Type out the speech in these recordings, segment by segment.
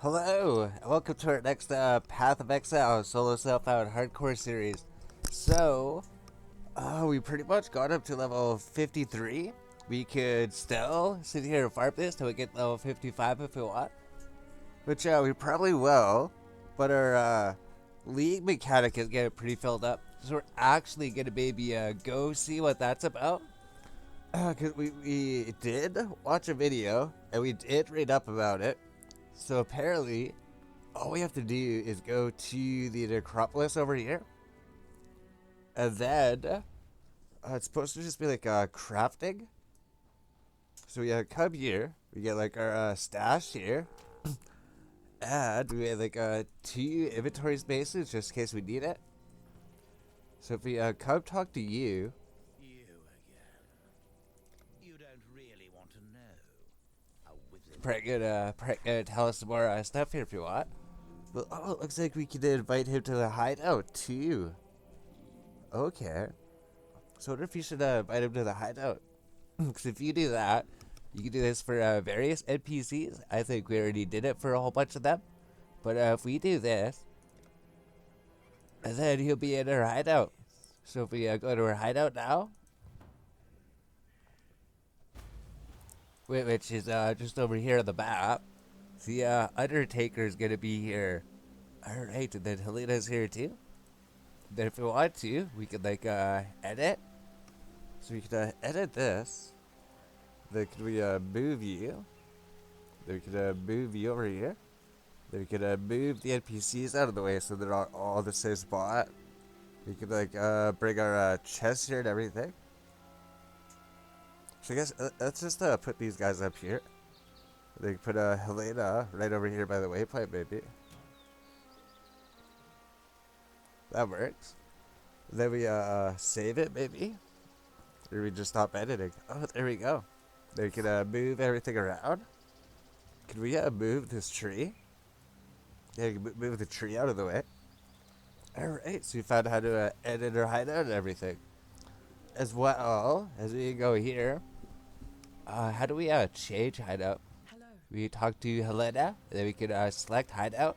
Hello, and welcome to our next Path of Exile solo self-out hardcore series. So, we pretty much got up to level 53. We could still sit here and farm this till we get level 55 if we want. Which we probably will, but our league mechanic is getting pretty filled up. So we're actually going to maybe go see what that's about. Because we did watch a video, and we did read up about it. So apparently, all we have to do is go to the Necropolis over here. And then, it's supposed to just be like crafting. So we come here, we get like our stash here. And we have like 2 inventory spaces just in case we need it. So if we come talk to you. You again. You don't really want to know. A wizard. Probably gonna tell us some more stuff here if you want. But oh, it looks like we can invite him to the hideout too. Okay. So I wonder if you should invite him to the hideout. Because if you do that, you can do this for various NPCs. I think we already did it for a whole bunch of them. But if we do this, and then he'll be in our hideout. So if we go to our hideout now, which is just over here on the map, the Undertaker is going to be here. Alright, and then Helena's here too. Then if we want to, we could like edit. So we could edit this. Then could we move you? Then we could move you over here. Then we could move the NPCs out of the way so they're not all the same spot. We could like bring our chests here and everything. So I guess let's just put these guys up here. They can put Helena right over here by the waypoint, maybe. That works. Then we save it, maybe. Or we just stop editing. Oh, there we go. Then we can move everything around. Can we move this tree? Yeah, you can move the tree out of the way. Alright, so we found how to edit our hideout and everything. As well as we go here. How do we change hideout? Hello. We talk to Helena, and then we can select hideout.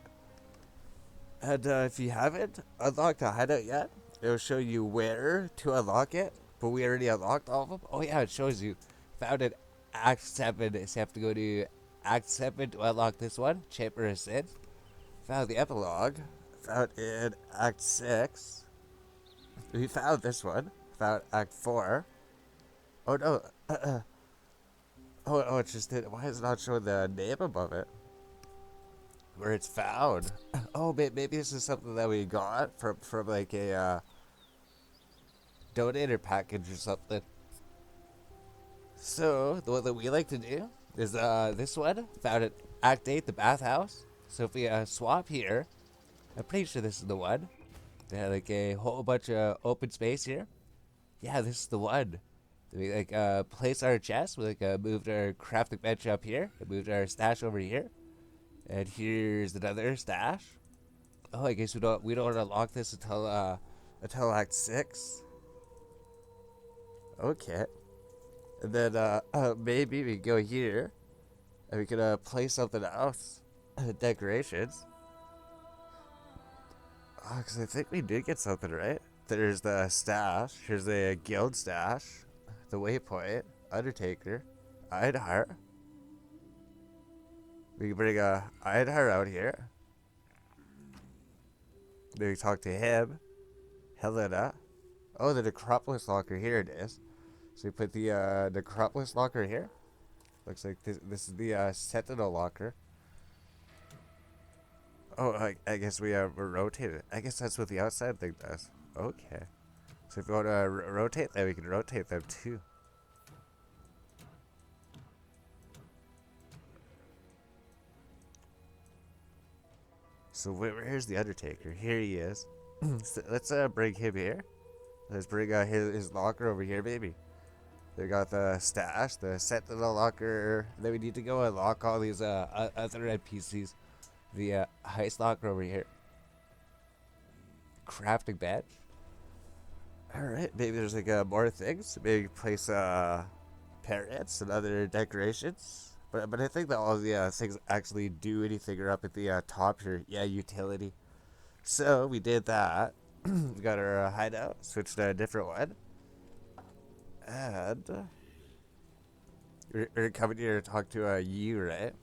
And if you haven't unlocked a hideout yet, it'll show you where to unlock it. But we already unlocked all of them. Oh yeah, it shows you. Found it Act 7, so you have to go to Act 7 to unlock this one. Chamber of Sin. Found the epilogue. Found in Act 6. We found this one. Found Act 4. Oh no. Oh, it just did. Why is it not showing the name above it? Where it's found. Oh, maybe this is something that we got from like a donator package or something. So the one that we like to do is this one. Found at Act 8, the bathhouse. So if we swap here, I'm pretty sure this is the one. They had like a whole bunch of open space here. Yeah, this is the one. We like place our chest. We like moved our crafting bench up here. We moved our stash over here. And here's another stash. Oh, I guess we don't unlock this until Act 6. Okay. And then maybe we go here and we can place something else. Decorations. Oh, because I think we did get something, right? There's the stash. Here's the guild stash. The waypoint. Undertaker. Idhar. We can bring Idhar out here. Then we talk to him. Helena. Oh, the Necropolis locker. Here it is. So we put the Necropolis locker here. Looks like this is the Sentinel locker. Oh, I guess we rotate it. I guess that's what the outside thing does. Okay. So if you want to rotate them, we can rotate them too. So where's the Undertaker? Here he is. So let's bring him here. Let's bring his locker over here, baby. They got the stash, the Sentinel locker. Then we need to go unlock all these other NPCs. The heist locker over here. Crafting bench. Alright, maybe there's like more things. Maybe place parrots and other decorations. But I think that all the things actually do anything are up at the top here. Yeah, utility. So we did that. We got our hideout, switched to a different one, and we're coming here to talk to you, right?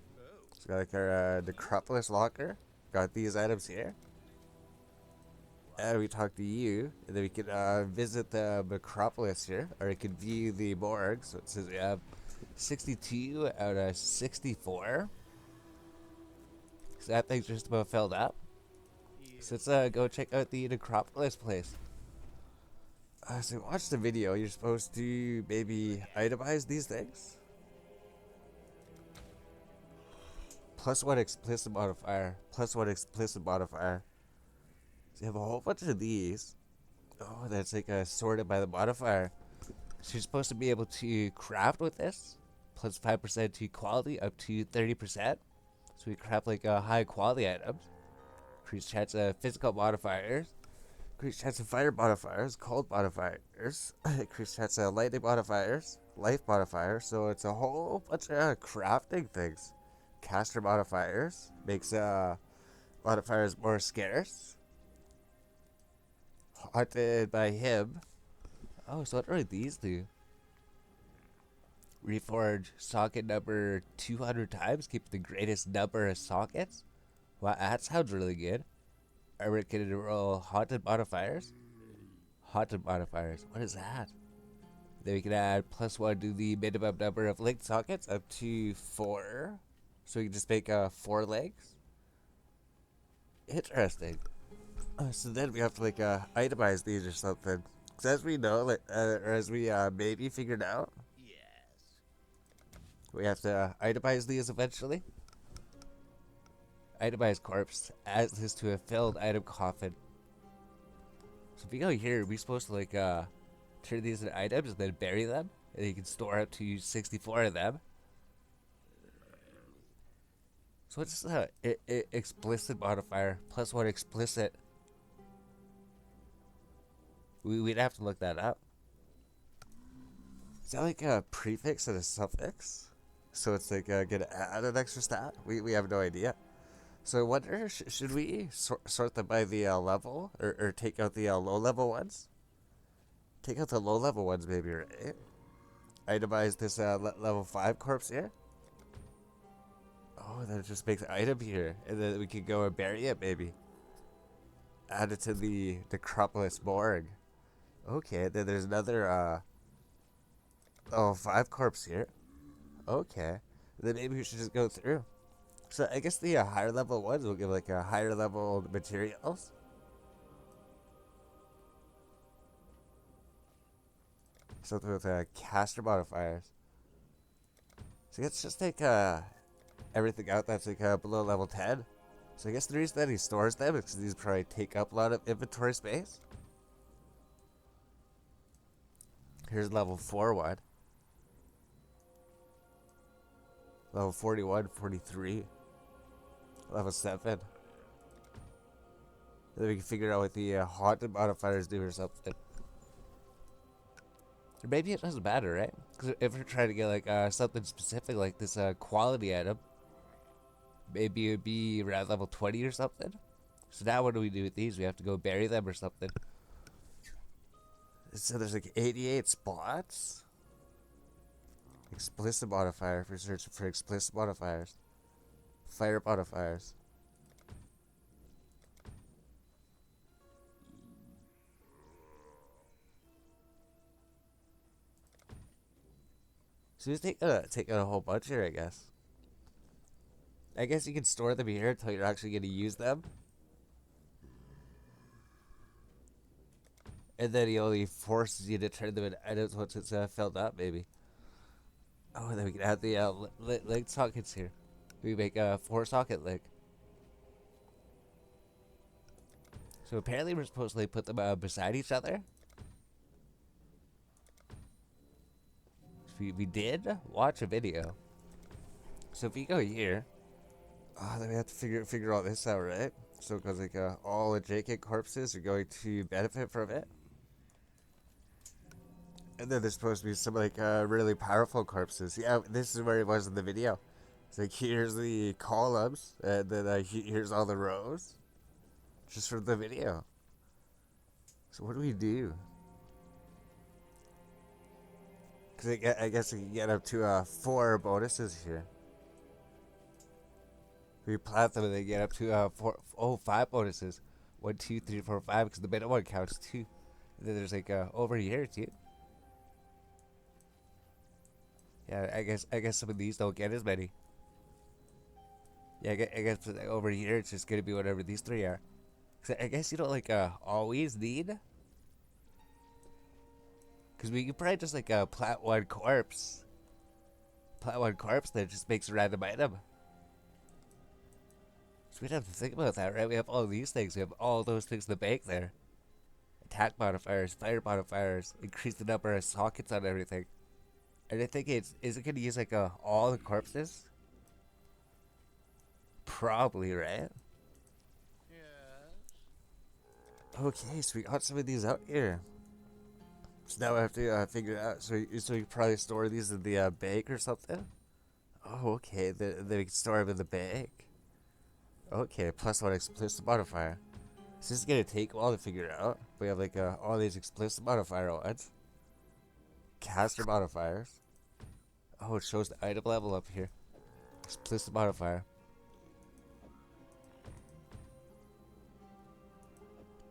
So got like our Necropolis locker. Got these items here. And we talk to you, and then we can visit the Necropolis here, or we can view the morgue. So it says we have 62 out of 64. So that thing's just about filled up. So let's go check out the Necropolis place. So watch the video. You're supposed to maybe itemize these things. +1 explicit modifier. +1 explicit modifier. So you have a whole bunch of these. Oh, that's like sorted by the modifier. So you're supposed to be able to craft with this. +5% to quality, up to 30%. So we craft like high quality items. Increase chance of physical modifiers. Increase chance of fire modifiers, cold modifiers. Increase chance of lightning modifiers, life modifiers. So it's a whole bunch of crafting things. Caster modifiers makes modifiers more scarce. Haunted by him. Oh, so what do these do? Reforge socket number 200 times, keep the greatest number of sockets. Wow, that sounds really good. Are we going to roll haunted modifiers? Haunted modifiers. What is that? Then we can add +1 to the minimum number of linked sockets up to 4. So we can just make 4 legs. Interesting. So then we have to like itemize these or something. Because as we know, like, or as we maybe figured out, Yes. we have to itemize these eventually. Itemized corpse adds this to a filled item coffin. So if we go here, we're supposed to like turn these into items and then bury them, and you can store up to 64 of them. So what's the explicit modifier? +1 explicit. We'd have to look that up. Is that like a prefix and a suffix? So it's like gonna add an extra stat? We have no idea. So I wonder, should we sort them by the level? Or take out the low level ones? Take out the low level ones maybe, right? Itemize this level 5 corpse here. Oh, then it just makes an item here. And then we could go and bury it maybe. Add it to the Necropolis morgue. Okay, then there's another level 5 corpse here. Okay. Then maybe we should just go through. So I guess the higher level ones will give like a higher level materials. Something with caster modifiers. So let's just take everything out that's like below level 10. So I guess the reason that he stores them is because these probably take up a lot of inventory space. Here's level 4 one. Level 41, 43. Level 7. And then we can figure out what the haunted modifiers do or something. Or maybe it doesn't matter, right? Because if we're trying to get like something specific like this quality item, maybe it would be around level 20 or something. So now what do we do with these? We have to go bury them or something. So there's like 88 spots. Explicit modifier for searching for explicit modifiers. Fire modifiers. So just take out a whole bunch here, I guess. I guess you can store them here until you're actually going to use them. And then he only forces you to turn them into items once it's filled up, maybe. Oh, and then we can add the leg sockets here. We make a 4-socket leg. So apparently we're supposed to like, put them beside each other. We did watch a video. So if we go here, then we have to figure all this out, right? So because like all adjacent corpses are going to benefit from it. And then there's supposed to be some like really powerful corpses. Yeah, this is where it was in the video. It's like here's the columns, and then here's all the rows, just from the video. So what do we do? Because I guess we can get up to 4 bonuses here. We plant them and they get up to 5 bonuses. 1, 2, 3, 4, 5. Because the middle one counts 2. And then there's like over here too. Yeah, I guess some of these don't get as many. Yeah, I guess over here it's just gonna be whatever these 3 are. Cause I guess you don't like always need. Cause we could probably just like plant one corpse. Plant one corpse that just makes a random item. So we'd have to think about that, right? We have all these things. We have all those things in the bank there. Attack modifiers, fire modifiers, increase the number of sockets on everything. And I think is it gonna use like all the corpses? Probably, right? Yes. Okay, so we got some of these out here. So now I have to figure it out. So you probably store these in the bank or something? Oh, okay. Then we can store them in the bank. Okay, +1 explicit modifier. So this is gonna take a while to figure out. We have like all these explicit modifier ones. Caster modifiers. Oh, it shows the item level up here. Explicit modifier.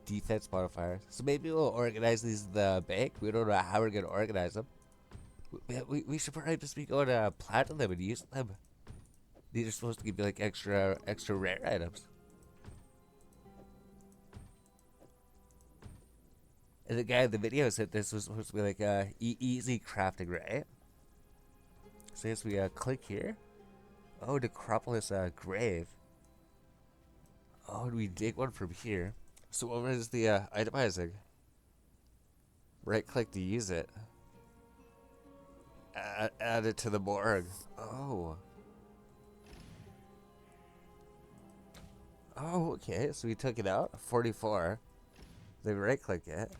Defense modifiers. So maybe we'll organize these in the bank. We don't know how we're gonna organize them. We should probably just be going to platinum them and use them. These are supposed to give you like extra rare items. And the guy in the video said this was supposed to be like easy crafting, right? So I guess we click here. Oh, Necropolis grave. Oh, and we dig one from here. So what is the itemizing? Right click to use it. Add it to the morgue. Oh. Oh, okay. So we took it out. 44. Then right click it.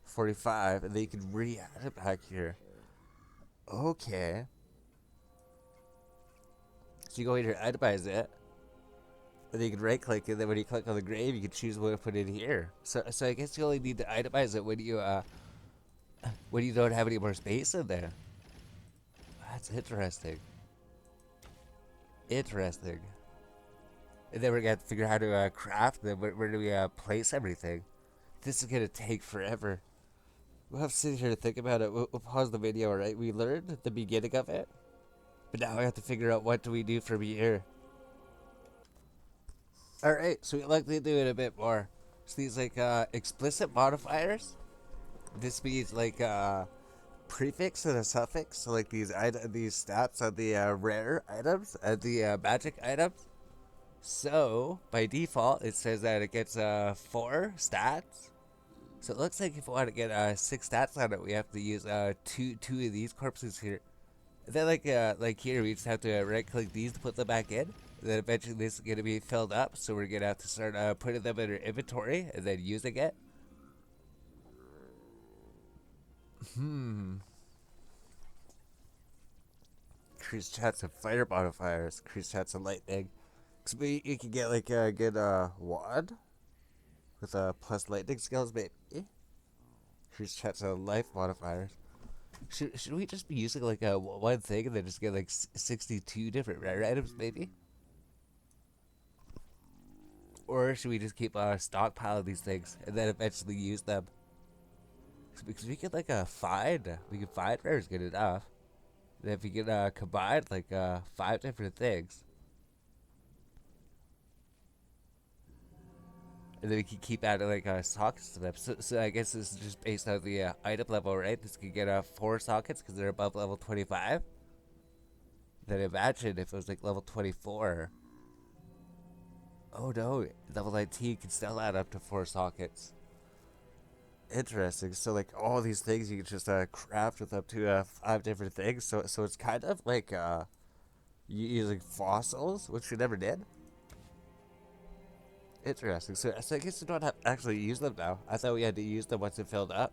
45. And then you can re-add it back here. Okay. So you go in here, itemize it. And then you can right click it. Then when you click on the grave, you can choose what to put in here. So I guess you only need to itemize it when you don't have any more space in there. That's interesting. Interesting. And then we're gonna have to figure out how to craft them. Where do we place everything? This is gonna take forever. We'll have to sit here and think about it. We'll pause the video, right? We learned the beginning of it, but now we have to figure out what do we do from here. All right, so we likely do it a bit more. So these like explicit modifiers. This means like prefix and a suffix. So like these stats on the rare items and the magic items. So by default, it says that it gets 4 stats. So it looks like if we want to get 6 stats on it, we have to use two of these corpses here. And then like here, we just have to right click these to put them back in. And then eventually this is gonna be filled up, so we're gonna have to start putting them in our inventory and then using it. Increase chance of fire modifiers. Increase chance of lightning. So you can get like a good wand with plus lightning skills, maybe. Increase chance of life modifiers. Should we just be using like one thing and then just get like 62 different rare items, maybe? Or should we just keep stockpiling these things and then eventually use them? Because we could like find rares good enough. And if we can combine like 5 different things, and then we can keep adding like sockets to them. So I guess this is just based on the item level, right? This could get 4 sockets because they're above level 25. Then imagine if it was like level 24. Oh no, level 19 can still add up to 4 sockets. Interesting. So like all these things you can just craft with up to 5 different things. So it's kind of like using fossils, which we never did. Interesting. So I guess we don't have to actually use them now. I thought we had to use them once it filled up.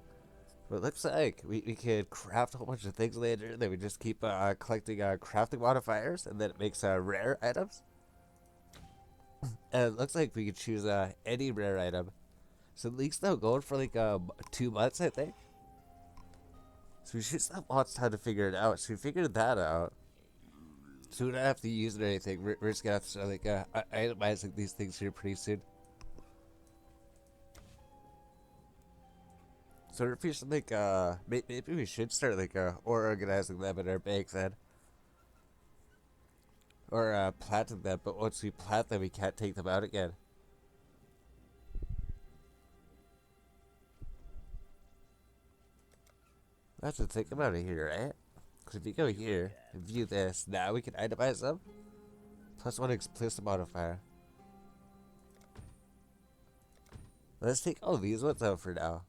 But it looks like we could craft a whole bunch of things later. Then we just keep collecting crafting modifiers, and then it makes rare items. And it looks like we could choose any rare item. So at least now going for like 2 months, I think. So we should have lots of time to figure it out. So we figured that out. So we don't have to use it or anything. We're just gonna have to start like itemizing these things here pretty soon. So if we should like maybe we should start like or organizing them in our banks then. Or planting them, but once we plant them we can't take them out again. That's the thing about it here, right? Because if you go here and view this, now we can itemize them. +1 explicit modifier. Let's take all these ones out for now.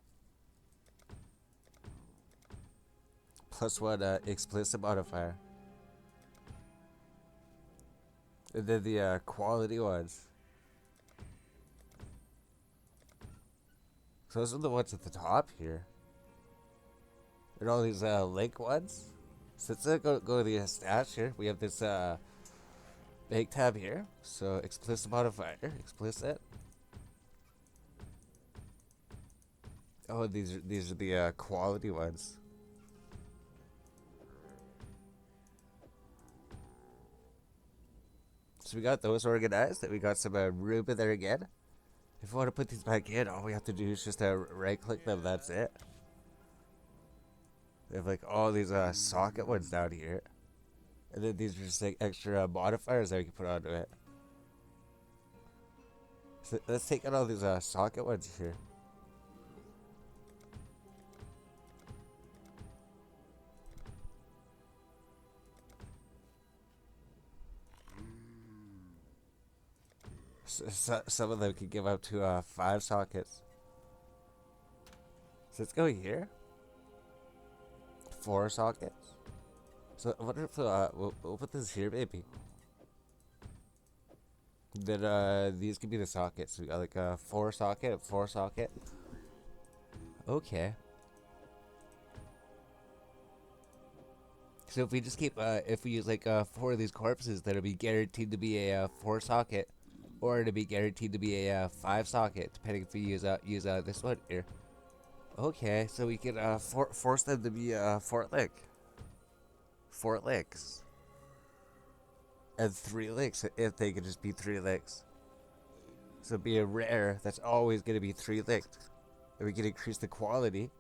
+1 explicit modifier. And then the quality ones. So those are the ones at the top here. And all these link ones. So let's go to the stash here. We have this bank tab here. So explicit modifier, explicit. Oh, these are the quality ones. So we got those organized. And we got some room in there again. If we want to put these back in, all we have to do is just right click them. That's it. We have like all these socket ones down here. And then these are just like extra modifiers that we can put onto it. So let's take out all these socket ones here. So some of them can give up to 5 sockets. So let's go here. 4 sockets. So I wonder if we'll put this here, maybe. Then these could be the sockets. We got like a 4 socket, 4 socket. Okay. So if we just keep, if we use like 4 of these corpses, then it'll be guaranteed to be a 4 socket, or it'll be guaranteed to be a 5 socket, depending if we use this one here. Okay, so we can force them to be 4 licks. And 3 licks if they could just be 3 licks. So be a rare that's always going to be 3 licked. And we can increase the quality.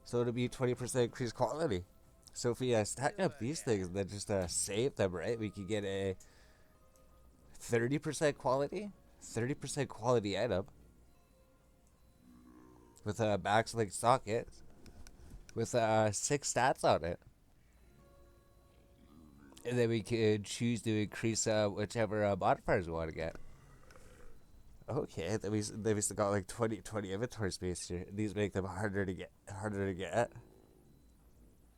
So it'll be 20% increased quality. So if we stack up these things and then just save them, right? We can get a 30% quality? 30% quality item. With a max link socket. With 6 stats on it. And then we could choose to increase whichever modifiers we want to get. Okay, then we still got like 20 inventory space here. These make them harder to get.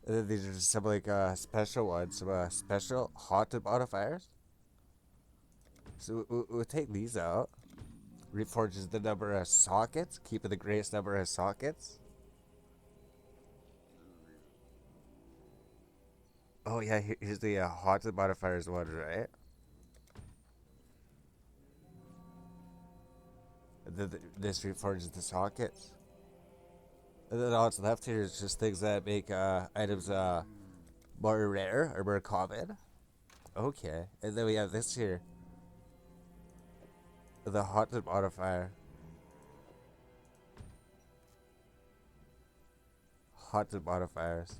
And then these are just some like special ones, some special haunted modifiers. So we'll take these out. Reforges the number of sockets, keeping the greatest number of sockets. Oh yeah, here's the haunted modifiers one, right? And then this reforges the sockets. And then all that's left here is just things that make items more rare or more common. Okay, and then we have this here. The haunted modifier. Haunted modifiers.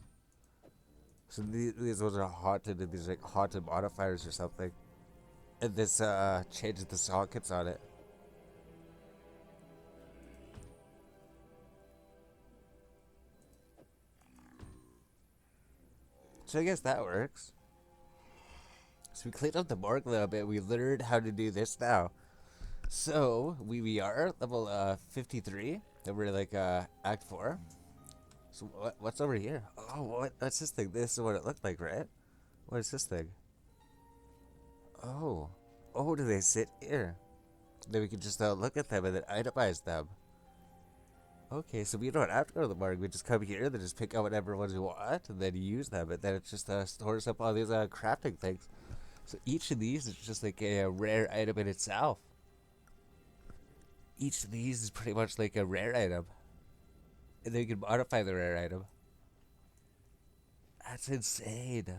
So these ones are haunted, and these are like haunted modifiers or something. And this changes the sockets on it. So I guess that works. So we cleaned up the morgue a little bit. We learned how to do this now. So we are level 53. And we're like Act 4. So what's over here? Oh, what's this thing? This is what it looked like, right? What is this thing? Oh. Oh, do they sit here? Then we can just look at them and then itemize them. Okay, so we don't have to go to the market. We just come here and then just pick out whatever ones we want and then use them. And then it just stores up all these crafting things. So each of these is just like a rare item in itself. Each of these is pretty much like a rare item. And then you can modify the rare item. That's insane.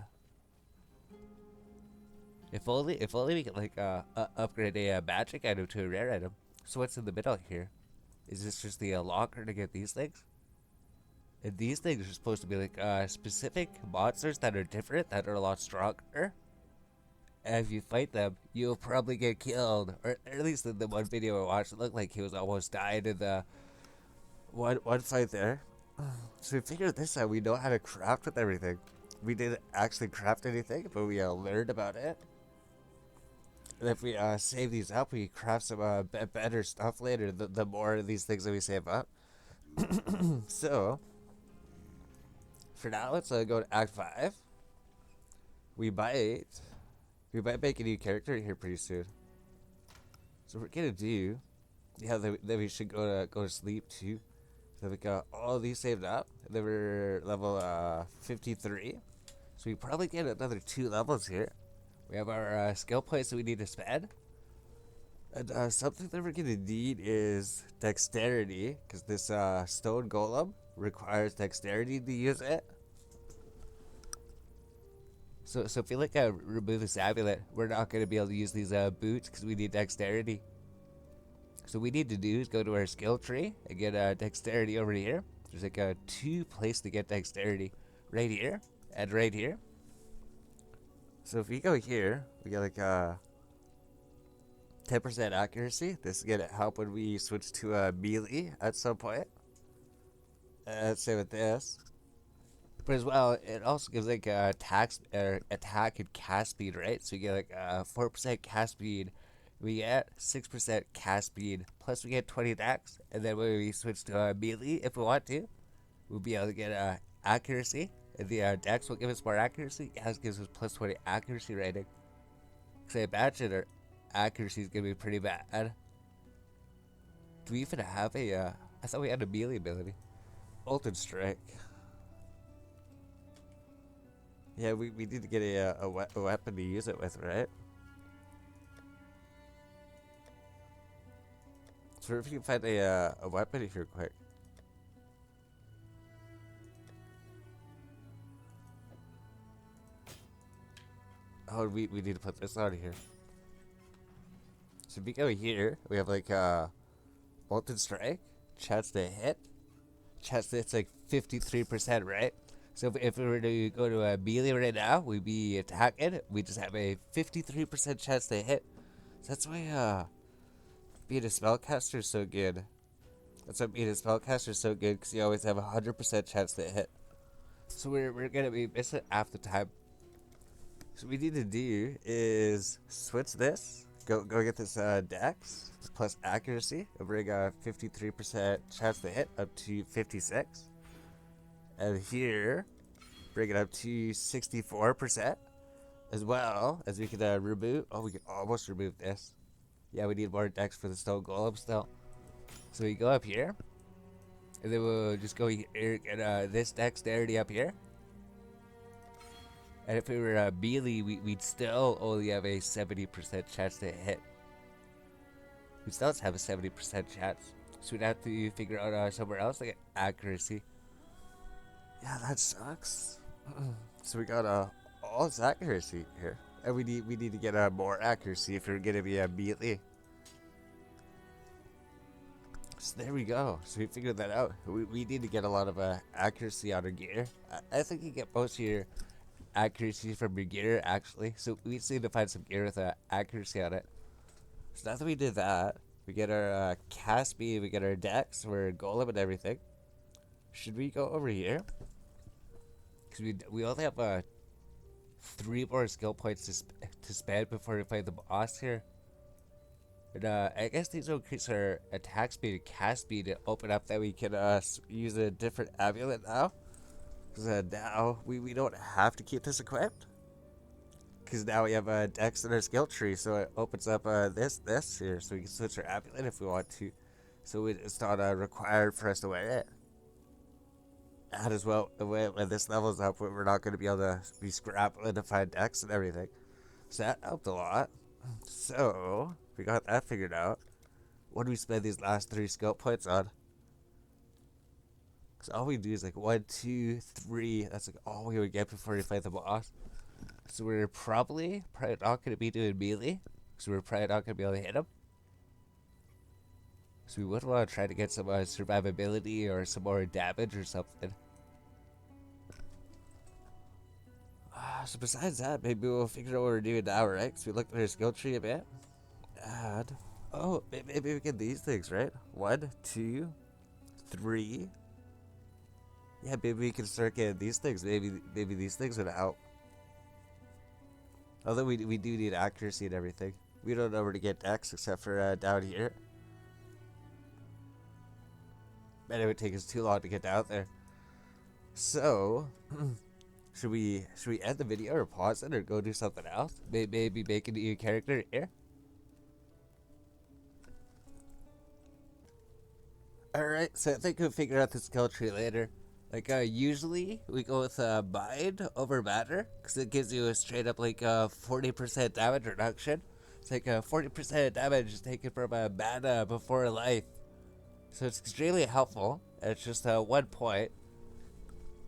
If only we could like upgrade a magic item to a rare item. So what's in the middle here? Is this just the locker to get these things? And these things are supposed to be like specific monsters that are different, that are a lot stronger. And if you fight them, you'll probably get killed. Or at least in the one video I watched, it looked like he was almost dying in the one fight there. So we figured this out. We know how to craft with everything. We didn't actually craft anything, but we learned about it. And if we save these up, we craft some better stuff later. The more of these things that we save up. So, for now, let's go to Act 5. We might make a new character here pretty soon. So what we're gonna do, then we should go to sleep too. So we got all these saved up. And then we're level 53. So we probably get another 2 levels here. We have our skill points that we need to spend. And something that we're gonna need is dexterity, because this stone golem requires dexterity to use it. So if you like remove this amulet, we're not gonna be able to use these boots because we need dexterity. So what we need to do is go to our skill tree and get dexterity over here. There's like 2 places to get dexterity, right here and right here. So if we go here, we get like 10% accuracy. This is gonna help when we switch to melee at some point. Same with this. But as well, it also gives like attack and cast speed, right? So you get like 4% cast speed. We get 6% cast speed. Plus we get 20 dex. And then when we switch to melee, if we want to, we'll be able to get accuracy. And the dex will give us more accuracy. Yeah, it gives us plus 20 accuracy rating. Because I imagine our accuracy is going to be pretty bad. Do we even have a... I thought we had a melee ability. Ultimate Strike. Yeah, we need to get a weapon to use it with, right? So if you can find a weapon here quick. Oh, we need to put this on here. So if we go here, we have like Molten Strike, chance to hit. Chance to hit's like 53%, right? So if we were to go to a melee right now, we'd be attacking. We just have a 53% chance to hit. So that's why being a spellcaster is so good. That's why being a spellcaster is so good, because you always have a 100% chance to hit. So we're gonna be missing half the time. So what we need to do is switch this. Go get this dex plus accuracy. And bring a 53% chance to hit up to 56. And here, bring it up to 64%. As well as we can remove. Oh, we can almost remove this. Yeah, we need more dex for the stone golem still. So we go up here. And then we'll just go here and this dexterity up here. And if we were melee, we'd still only have a 70% chance to hit. We still have a 70% chance. So we'd have to figure out somewhere else to get accuracy. Yeah, that sucks. So we got all this accuracy here. And we need to get more accuracy if we're gonna be melee. So there we go. So we figured that out. We need to get a lot of accuracy on our gear. I think you get most of your accuracy from your gear, actually. So we just need to find some gear with accuracy on it. So now that we did that, we get our cast speed, we get our dex, we're golem and everything. Should we go over here? Because we only have 3 more skill points to spend before we fight the boss here. And I guess these will increase our attack speed and cast speed to open up that we can use a different amulet now. Because now we don't have to keep this equipped. Because now we have a dex in our skill tree, so it opens up this here, so we can switch our amulet if we want to. so it's not required for us to wear it. And as well, when this level's up, we're not going to be able to be scrapping to find decks and everything. So that helped a lot. So, we got that figured out. What do we spend these last 3 skill points on? Because all we do is like 1, 2, 3. That's like all we would get before we fight the boss. So we're probably not going to be doing melee. So we're probably not going to be able to hit him. So we would want to try to get some survivability or some more damage or something. So besides that, maybe we'll figure out what we're doing now, right? Because we looked at our skill tree a bit. And, oh, maybe we get these things, right? 1, 2, 3. Yeah, maybe we can start getting these things. Maybe these things would help. Although we do need accuracy and everything. We don't know where to get decks except for down here. And it would take us too long to get down there. So, should we end the video or pause it or go do something else? Maybe make a new character here? Alright, so I think we'll figure out the skill tree later. Like, usually we go with Mind over Matter, because it gives you a straight up, like, 40% damage reduction. It's like 40% damage is taken from mana before life. So it's extremely helpful. It's just 1 point.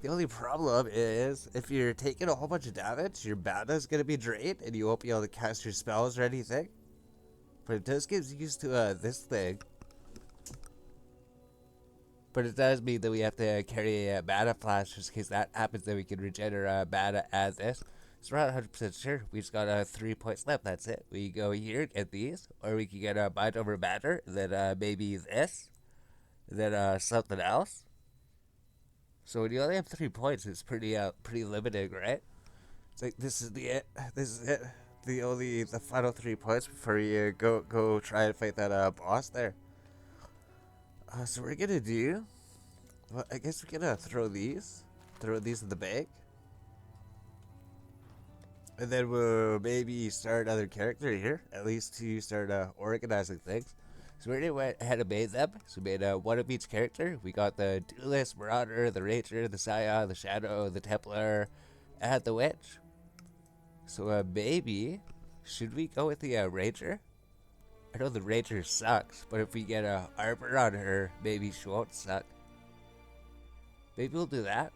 The only problem is, if you're taking a whole bunch of damage, your mana is going to be drained, and you won't be able to cast your spells or anything. But it does give used to this thing. But it does mean that we have to carry a mana flash just in case that happens, then we can regenerate mana as this. So we're not 100% sure. We just got 3 points left, that's it. We go here, get these, or we can get a Mind over Matter, then maybe this, then something else. So when you only have 3 points, it's pretty limiting, right? It's like, this is it. The final 3 points before you go try and fight that boss there. So we're gonna do, well, I guess we're gonna throw these in the bag. And then we'll maybe start another character here, at least to start organizing things. So we already went ahead and made them. So we made one of each character. We got the Duelist, Marauder, the Ranger, the Scion, the Shadow, the Templar, and the Witch. So maybe, should we go with the Ranger? I know the Ranger sucks, but if we get armor on her, maybe she won't suck. Maybe we'll do that.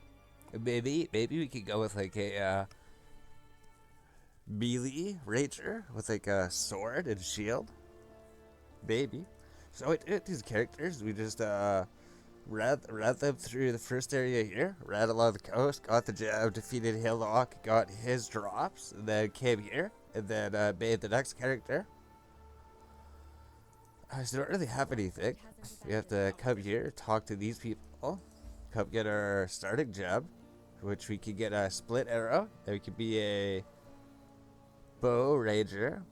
Maybe we could go with like a melee Ranger with like a sword and shield. Maybe. So we did these characters. We just ran them through the first area here, ran along the coast, got the gem, defeated Hillock, got his drops, and then came here, and then made the next character. So we don't really have anything. We have to come here, talk to these people, come get our starting gem, which we can get a split arrow, and we could be a bow ranger,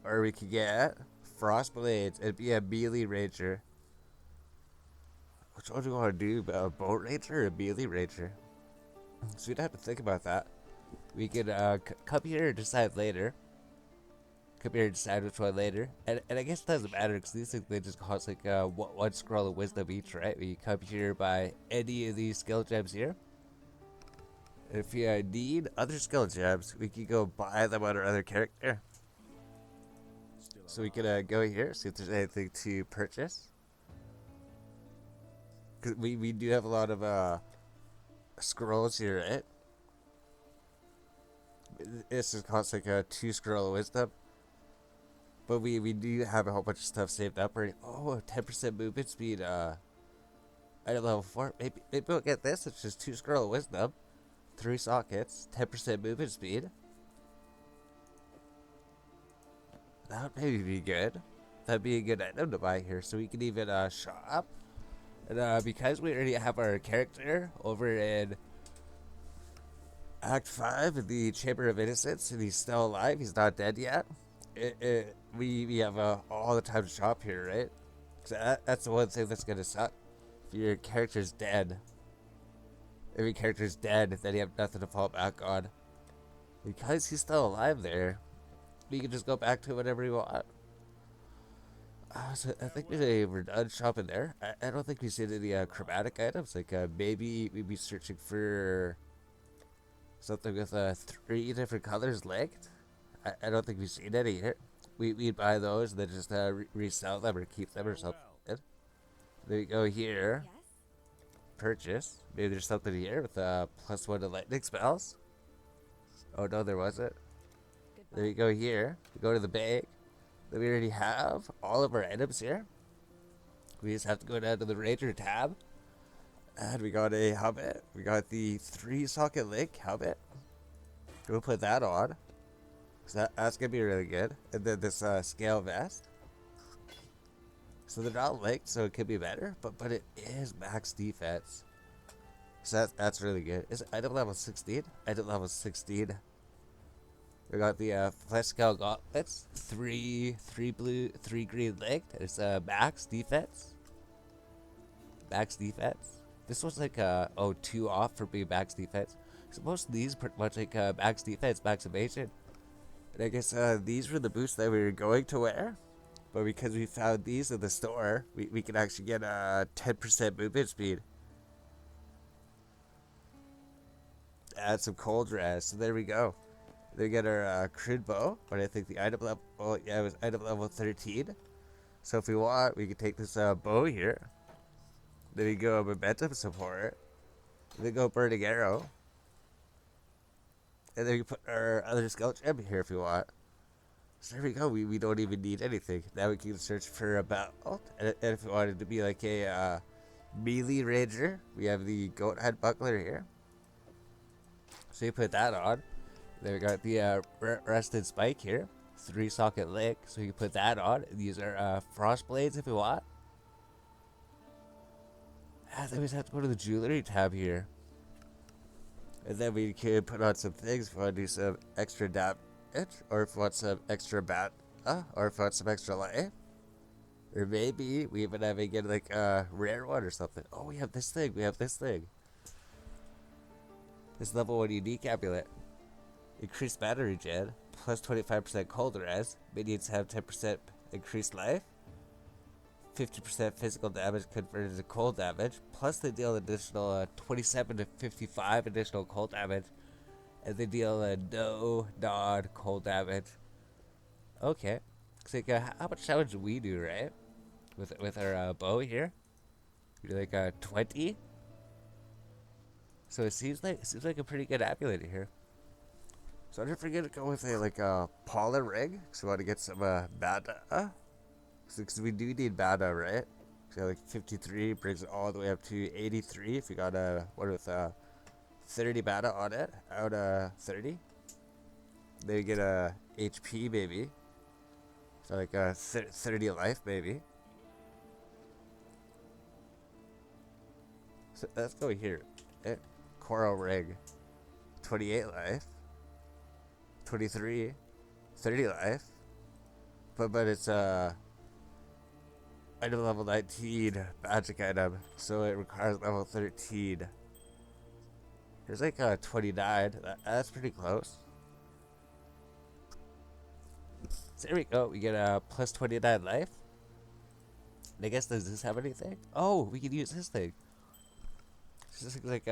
or we could get frost blades and be a melee ranger. Which one do you want to do, a bow ranger or a melee ranger? So we'd have to think about that. We could come here and decide later. Come here and decide which one later. And I guess it doesn't matter because these things, they just cost like 1 scroll of wisdom each, right? We come here by any of these skill gems here. And if you need other skill gems, we can go buy them on our other character. So we can go here, see if there's anything to purchase. Because we do have a lot of scrolls here, right? This just costs like 2 scroll of wisdom. But we do have a whole bunch of stuff saved up already. Oh, 10% movement speed at level 4. Maybe we'll get this. It's just 2 scroll of wisdom, 3 sockets, 10% movement speed. That would maybe be good. That'd be a good item to buy here. So we can even shop. And because we already have our character over in Act 5 in the Chamber of Innocence, and he's still alive, he's not dead yet. We have all the time to shop here, right? So that's the one thing that's gonna suck. If your character's dead, then you have nothing to fall back on. Because he's still alive there, we can just go back to whatever you want. So I think we're done shopping there. I don't think we see any chromatic items. Like maybe we'd be searching for something with 3 different colors linked. I don't think we've seen any here. We'd buy those and then just resell them or keep them or something. There you go here. Yes? Purchase. Maybe there's something here with +1 to lightning spells. Oh no, there wasn't. Goodbye. There you go here. We go to the bag. Then we already have all of our items here. We just have to go down to the Ranger tab. And we got a helmet. We got the 3-socket link helmet. We'll put that on. So that's going to be really good. And then this scale vest. So they're not linked, so it could be better. But it is max defense. So that's really good. Is it item level 16? Item level 16. We got the flesh scale gauntlets. 3 blue, 3 green linked. It's max defense. Max defense. This one's like 2 off for being max defense. So most of these pretty much like max defense, max evasion. And I guess these were the boots that we were going to wear. But because we found these in the store, we can actually get 10% movement speed. Add some cold rest. So there we go. Then we get our crude bow. But I think the item level, oh yeah, it was item level 13. So if we want, we can take this bow here. Then we go momentum support. Then go burning arrow. And then we put our other skull gem here if we want. So there we go. We don't even need anything. Now we can search for a belt. And if we wanted to be like a melee ranger, we have the goat head buckler here. So you put that on. Then we got the rusted spike here. 3-socket link. So you can put that on. These are frost blades if we want. Then we just have to go to the jewelry tab here. And then we can put on some things if we want to do some extra damage, or if we want some extra or if we want some extra life. Or maybe we even have to get like a rare one or something. Oh, we have this thing. This level 1 unique amulet. Increased battery gen, plus 25% cold res. Minions have 10% increased life. 50% physical damage converted to cold damage, plus they deal additional 27 to 55 additional cold damage, and they deal no non-cold damage. Okay, so like, how much damage do we do, right? With our bow here, we do like 20. So it seems like a pretty good amulet here. So I'm just gonna go with a pollen ring, because we want to get some mana. Because we do need mana, right? So like 53 brings it all the way up to 83 if you got a one with 30 mana on it out of 30. Then you get a HP maybe. So like 30 life maybe. So let's go here. Coral ring. 28 life. 23. 30 life. But it's item level 19 magic item, so it requires level 13. There's like 29. That's pretty close. So there we go. We get a plus 29 life. And I guess, does this have anything? Oh, we can use this thing. This is like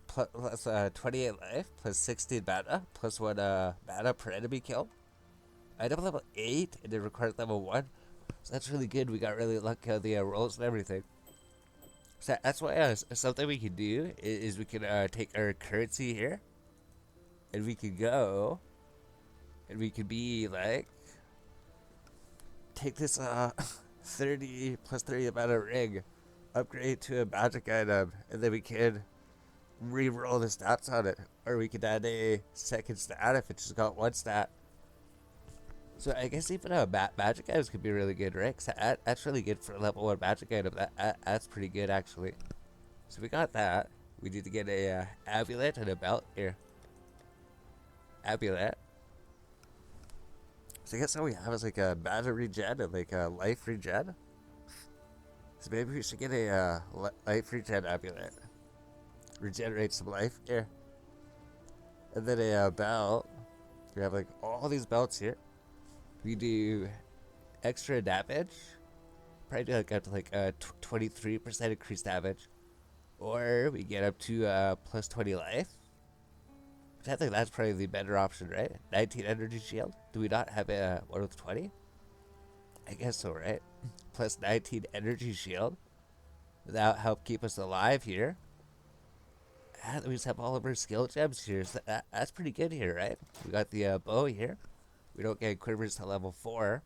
plus 28 life, plus 16 mana, plus 1 mana per enemy kill. Item level 8, and it requires level 1. So that's really good. We got really lucky on the rolls and everything. So that's why something we can do is we can take our currency here, and we can go, and we can be like, take this 30 plus 30 amount of ring, upgrade to a magic item, and then we can re-roll the stats on it, or we could add a second stat if it just got 1 stat. So I guess even magic items could be really good, right? 'Cause that's really good for a level 1 magic item. That's pretty good, actually. So we got that. We need to get a amulet and a belt here. Amulet. So I guess all we have is like a mana regen and like a life regen. So maybe we should get a life regen amulet. Regenerate some life here. And then a belt. We have like all these belts here. We do extra damage, probably do like up to like 23% increased damage. Or we get up to plus 20 life. Which I think that's probably the better option, right? 19 energy shield. Do we not have a one with 20? I guess so, right? Plus 19 energy shield. That'll help keep us alive here. And we just have all of our skill gems here. So that's pretty good here, right? We got the bow here. We don't get quivers to level 4.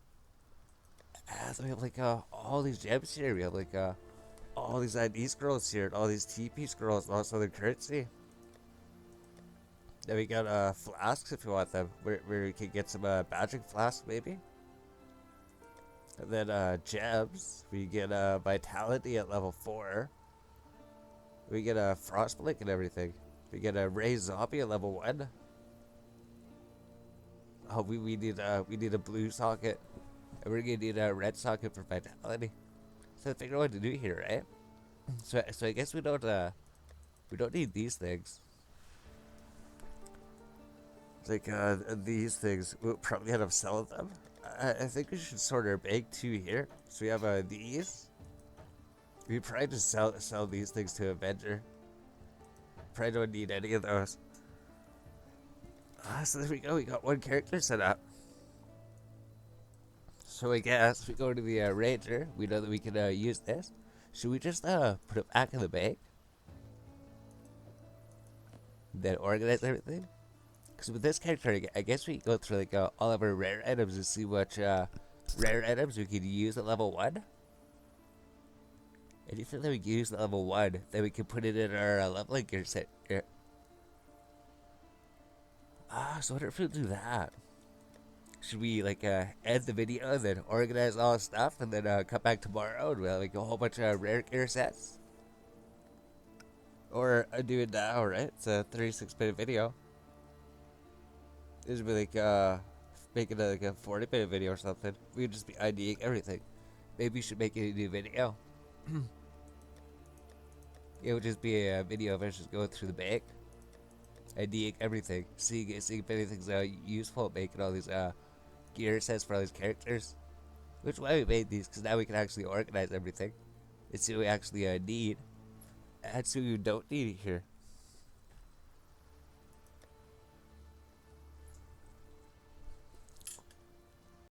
And so we have like all these gems here. We have like all these ID scrolls here, and all these TP scrolls, and also the currency. Then we got flasks if you want them, where we can get some magic flasks maybe. And then gems, we get vitality at level 4. We get a frostblink and everything. We get a raised zombie at level 1. Oh, we need a blue socket, and we're gonna need a red socket for vitality. So figure out what to do here, right? So I guess we don't need these things. Like these things, we'll probably end up selling them. I think we should sort our bank too here. So we have these. We probably just sell these things to Avenger. Probably don't need any of those. So there we go. We got one character set up. So I guess we go to the Ranger. We know that we can use this. Should we just put it back in the bank? Then organize everything? Because with this character, I guess we go through like all of our rare items and see which rare items we could use at level 1. Anything that we can use at level 1, then we can put it in our leveling gear set here. So what if we do that? Should we like end the video and then organize all the stuff and then come back tomorrow and we'll have like a whole bunch of rare gear sets? Or do it now, right? It's a 36-minute video. This would be like making like a 40-minute video or something. We would just be IDing everything. Maybe we should make a new video. It would just be a video of us just going through the bank, IDing everything, seeing if anything's useful, making all these gear sets for all these characters. Which is why we made these, because now we can actually organize everything and see what we actually need and see what we don't need here.